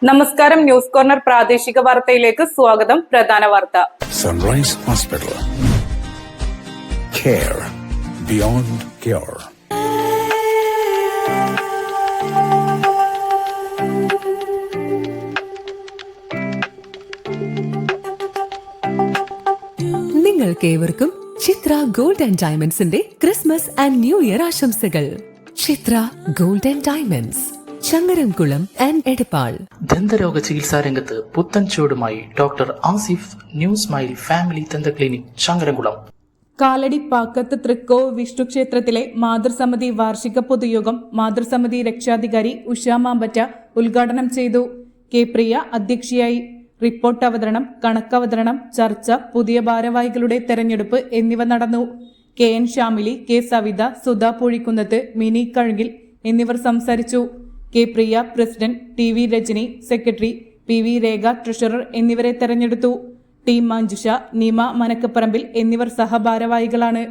നമസ്കാരം. News corner പ്രാദേശിക വാർത്തയിലേക്ക് സ്വാഗതം. പ്രധാന വാർത്ത. Sunrise hospital. Care beyond cure. നിങ്ങൾക്കേവർക്കും ചിത്ര ഗോൾഡ് ആൻഡ് ഡയമണ്ട്സിന്റെ ക്രിസ്മസ് ആൻഡ് ന്യൂ ഇയർ ആശംസകൾ. Chithra gold and diamonds, Changaramkulam and Edappal. ദന്തരോഗ ചികിത്സാ രംഗത്ത് പുത്തൻ ചുവടുമായി doctor Asif new smile family ദന്ത ക്ലിനിക്, ചങ്ങരംകുളം. കാലടി പാക്കത്ത് തൃക്കോവ് വിഷ്ണു ക്ഷേത്രത്തിലെ മാതൃസമിതി വാർഷിക പൊതുയോഗം മാതൃസമിതി രക്ഷാധികാരി ഉഷാ മാമ്പറ്റ ഉദ്ഘാടനം ചെയ്തു. കെ പ്രിയ അധ്യക്ഷയായി. റിപ്പോർട്ട് അവതരണം, കണക്കവതരണം, ചർച്ച, പുതിയ ഭാരവാഹികളുടെ തെരഞ്ഞെടുപ്പ് എന്നിവ നടന്നു. K N Shamili, K Savitha, Sudha Poozhikkunnath, Mini Kazhukil എന്നിവർ സംസാരിച്ചു. K Priya president, T V Rajani secretary, P V Rekha treasurer എന്നിവരെ തെരഞ്ഞെടുത്തു. ടി മഞ്ജുഷ, നിമ മനക്കപ്പറമ്പിൽ എന്നിവർ സഹഭാരവാഹികളാണ്.